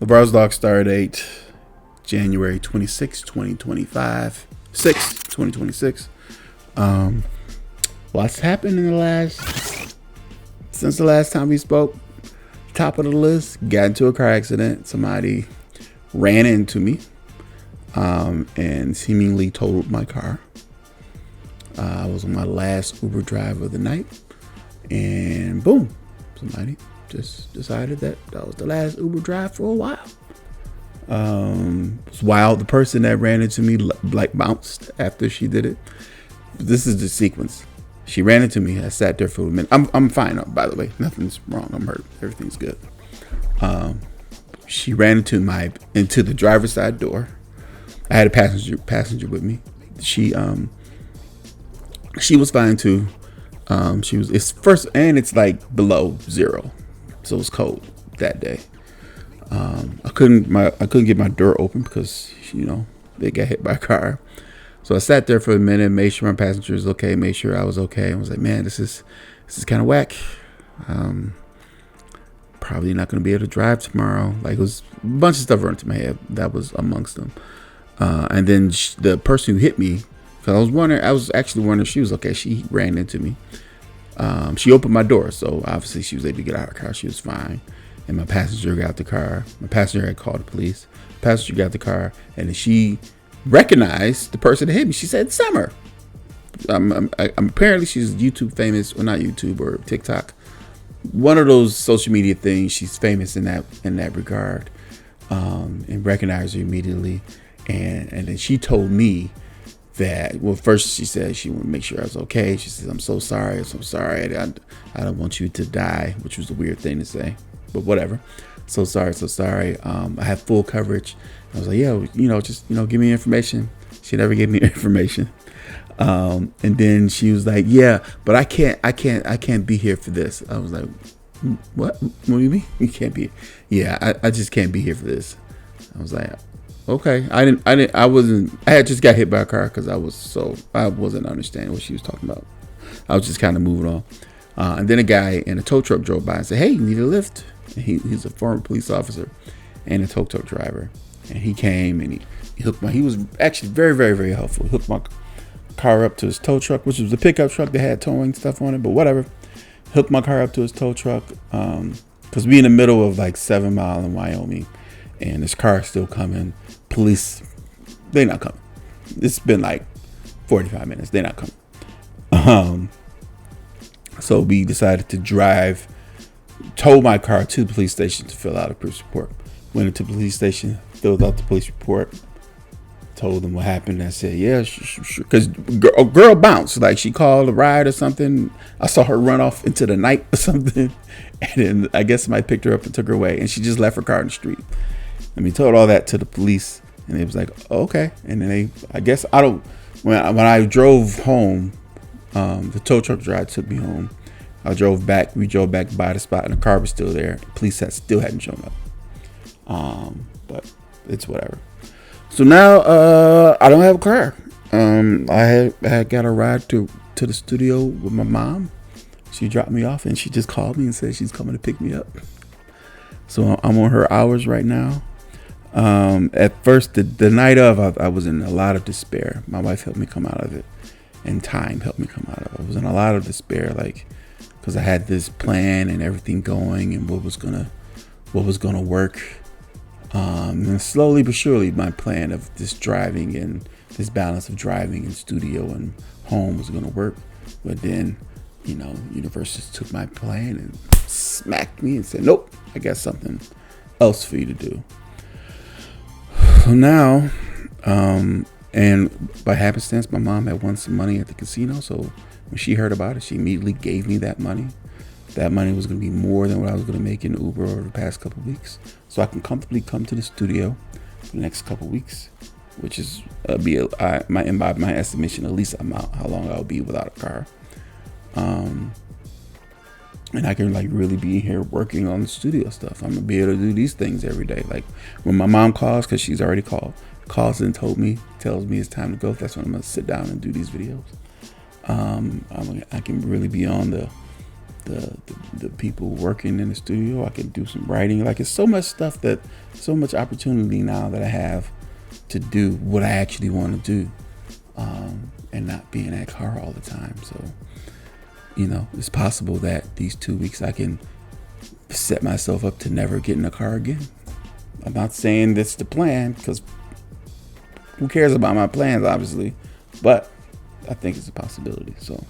Browse Log Stardate, January 26, 2025. 2026. What's happened in since the last time we spoke? Top of the list, got into a car accident. Somebody ran into me and seemingly totaled my car. I was on my last Uber drive of the night, and boom, somebody just decided that was the last Uber drive for a while. It's wild. The person that ran into me like bounced after she did it. This is the sequence. She ran into me. I sat there for a minute. I'm fine, by the way. Nothing's wrong. I'm hurt. Everything's good. She ran into the driver's side door. I had a passenger with me. She was fine too. It's first, and it's like below zero, so it was cold that day. I couldn't get my door open because they got hit by a car. So I sat there for a minute, made sure my passenger was okay, made sure I was okay. I was like, man, this is kind of whack. Probably not going to be able to drive tomorrow. Like, it was a bunch of stuff running to my head. That was amongst them. And then the person who hit me, because I was actually wondering if she was okay. She ran into me. She opened my door, so obviously she was able to get out of the car. She was fine. And my passenger got out the car. My passenger had called the police. The passenger got out the car, and then she recognized the person that hit me. She said, Summer. Apparently she's YouTube famous, well, not YouTube or TikTok. One of those social media things. She's famous in that regard, and recognized her immediately. And then she told me that, well, first she said she wanted to make sure I was okay. She says, I'm so sorry. I don't want you to die, which was a weird thing to say, but whatever. So sorry. I have full coverage. I was like, yeah, just give me information. She never gave me information. And then she was like, yeah, but I can't be here for this. I was like, what do you mean? You can't be? Yeah, I just can't be here for this. I was like, okay. I had just got hit by a car because I wasn't understanding what she was talking about. I was just kind of moving on. And then a guy in a tow truck drove by and said, hey, you need a lift? And he's a former police officer and a tow truck driver. And he came and he was actually very, very, very helpful. He hooked my car up to his tow truck, which was a pickup truck that had towing stuff on it, but whatever. Hooked my car up to his tow truck because we in the middle of like 7 Mile in Wyoming, and this car is still coming. Police, they're not coming. It's been like 45 minutes. They're not coming. So we decided to tow my car to the police station to fill out a police report. Went into the police station, filled out the police report, told them what happened. I said, yeah, sure. Because a girl bounced. Like, she called a ride or something. I saw her run off into the night or something. And then I guess somebody picked her up and took her away. And she just left her car in the street. And we told all that to the police. And they was like, oh, okay. And then when I drove home, the tow truck driver took me home. We drove back by the spot, and the car was still there. The police still hadn't shown up. But it's whatever. So now I don't have a car. I had got a ride to the studio with my mom. She dropped me off, and she just called me and said she's coming to pick me up. So I'm on her hours right now. At first, the night of, I was in a lot of despair. My wife helped me come out of it, and time helped me come out of it. I was in a lot of despair, like, because I had this plan and everything going, and what was gonna work. And slowly but surely, my plan of this driving and this balance of driving and studio and home was gonna work. But then, universe just took my plan and smacked me and said, nope, I got something else for you to do. So now, and by happenstance, my mom had won some money at the casino. So when she heard about it, she immediately gave me that money. That money was going to be more than what I was going to make in Uber over the past couple of weeks. So I can comfortably come to the studio for the next couple of weeks, which is by my estimation, at least how long I'll be without a car. And I can really be here working on the studio stuff. I'm going to be able to do these things every day. Like when my mom calls, because she's already calls and tells me it's time to go. That's when I'm going to sit down and do these videos. I can really be on the the people working in the studio. I can do some writing. Like, it's so much stuff, so much opportunity now that I have to do what I actually want to do, and not be in that car all the time. So, it's possible that these 2 weeks I can set myself up to never get in a car again. I'm not saying that's the plan, because who cares about my plans, obviously, but I think it's a possibility. So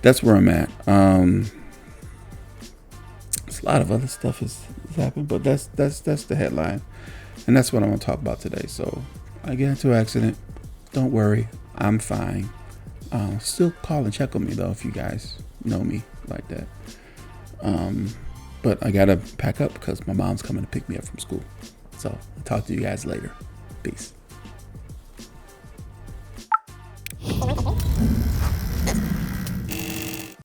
that's where I'm at. There's a lot of other stuff has happened, but that's the headline, and that's what I'm gonna talk about today. So I get into an accident. Don't worry, I'm fine. Still call and check on me though, if you guys know me like that. But I gotta pack up because my mom's coming to pick me up from school. So I'll talk to you guys later. Peace.